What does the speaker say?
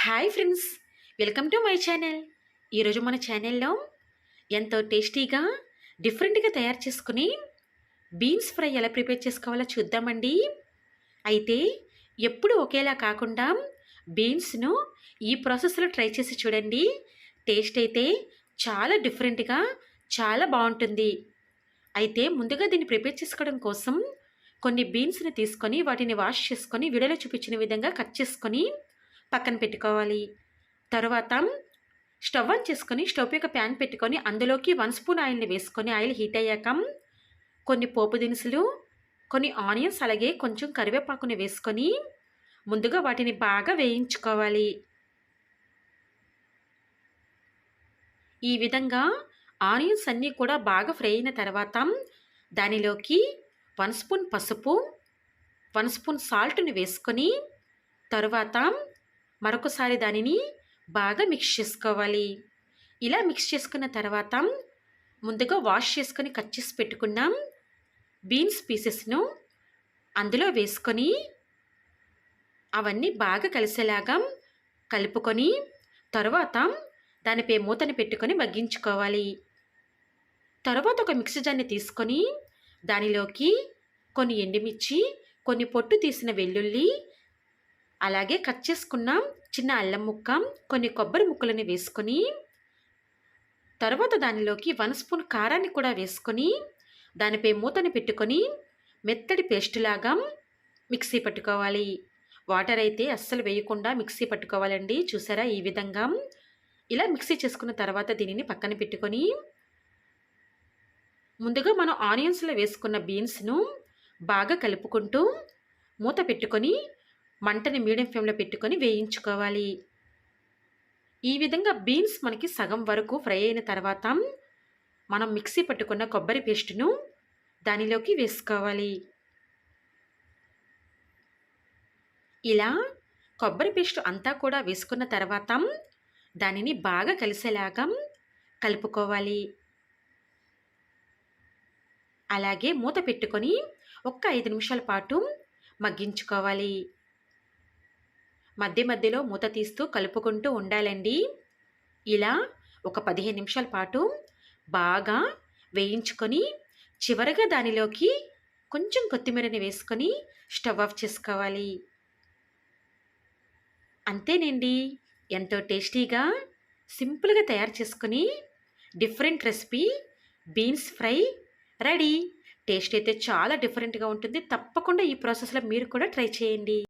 Hi friends, welcome to my channel. ఈరోజు మన ఛానల్లో ఎంతో టేస్టీగా డిఫరెంట్గా తయారు చేసుకుని బీన్స్ ఫ్రై ఎలా ప్రిపేర్ చేసుకోవాలో చూద్దామండి. అయితే ఎప్పుడు ఒకేలా కాకుండా బీన్స్ను ఈ ప్రాసెస్లో ట్రై చేసి చూడండి. టేస్ట్ అయితే చాలా డిఫరెంట్గా చాలా బాగుంటుంది. అయితే ముందుగా దీన్ని ప్రిపేర్ చేసుకోవడం కోసం కొన్ని బీన్స్ని తీసుకొని వాటిని వాష్ చేసుకొని వీడియోలో చూపించిన విధంగా కట్ చేసుకొని పక్కన పెట్టుకోవాలి. తర్వాత స్టవ్ ఆన్ చేసుకొని స్టవ్ పై ఒక ప్యాన్ పెట్టుకొని అందులోకి 1 స్పూన్ ఆయిల్ని వేసుకొని ఆయిల్ హీట్ అయ్యాక కొన్ని పోపు దినుసులు, కొన్ని ఆనియన్స్, అలాగే కొంచెం కరివేపాకుని వేసుకొని ముందుగా వాటిని బాగా వేయించుకోవాలి. ఈ విధంగా ఆనియన్స్ అన్నీ కూడా బాగా ఫ్రై అయిన తర్వాత దానిలోకి 1 స్పూన్ పసుపు, 1 స్పూన్ సాల్ట్ని వేసుకొని తరువాత మరొకసారి దానిని బాగా మిక్స్ చేసుకోవాలి. ఇలా మిక్స్ చేసుకున్న తర్వాత ముందుగా వాష్ చేసుకొని కట్ చేసి పెట్టుకున్నాం బీన్స్ పీసెస్ను అందులో వేసుకొని అవన్నీ బాగా కలిసేలాగా కలుపుకొని తర్వాత దానిపై మూతని పెట్టుకొని మగ్గించుకోవాలి. తర్వాత ఒక మిక్సీ జార్ని తీసుకొని దానిలోకి కొన్ని ఎండుమిర్చి, కొన్ని పొట్టు తీసిన వెల్లుల్లి, అలాగే కట్ చేసుకున్న చిన్న అల్లం ముక్క, కొన్ని కొబ్బరి ముక్కలని వేసుకొని తర్వాత దానిలోకి 1 స్పూన్ కారాన్ని కూడా వేసుకొని దానిపై మూతని పెట్టుకొని మెత్తటి పేస్ట్ లాగా మిక్సీ పట్టుకోవాలి. వాటర్ అయితే అస్సలు వేయకుండా మిక్సీ పట్టుకోవాలండి. చూసారా, ఈ విధంగా ఇలా మిక్సీ చేసుకున్న తర్వాత దీనిని పక్కన పెట్టుకొని ముందుగా మనం ఆనియన్స్లో వేసుకున్న బీన్స్ను బాగా కలుపుకుంటూ మూత పెట్టుకొని మంటని మీడియం ఫ్లేమ్లో పెట్టుకొని వేయించుకోవాలి. ఈ విధంగా బీన్స్ మనకి సగం వరకు ఫ్రై అయిన తర్వాత మనం మిక్సీ పట్టుకున్న కొబ్బరి పేస్టును దానిలోకి వేసుకోవాలి. ఇలా కొబ్బరి పేస్ట్ అంతా కూడా వేసుకున్న తర్వాత దానిని బాగా కలిసేలాగా కలుపుకోవాలి. అలాగే మూత పెట్టుకొని ఒక్క 5 నిమిషాల పాటు మగ్గించుకోవాలి. మధ్య మధ్యలో మూత తీస్తూ కలుపుకుంటూ ఉండాలండి. ఇలా ఒక 15 నిమిషాల పాటు బాగా వేయించుకొని చివరగా దానిలోకి కొంచెం కొత్తిమీరని వేసుకొని స్టవ్ ఆఫ్ చేసుకోవాలి. అంతేనండి, ఎంతో టేస్టీగా సింపుల్గా తయారు చేసుకొని different recipe beans fry ready. Taste అయితే చాలా డిఫరెంట్గా ఉంటుంది. తప్పకుండా ఈ ప్రాసెస్లో మీరు కూడా ట్రై చేయండి.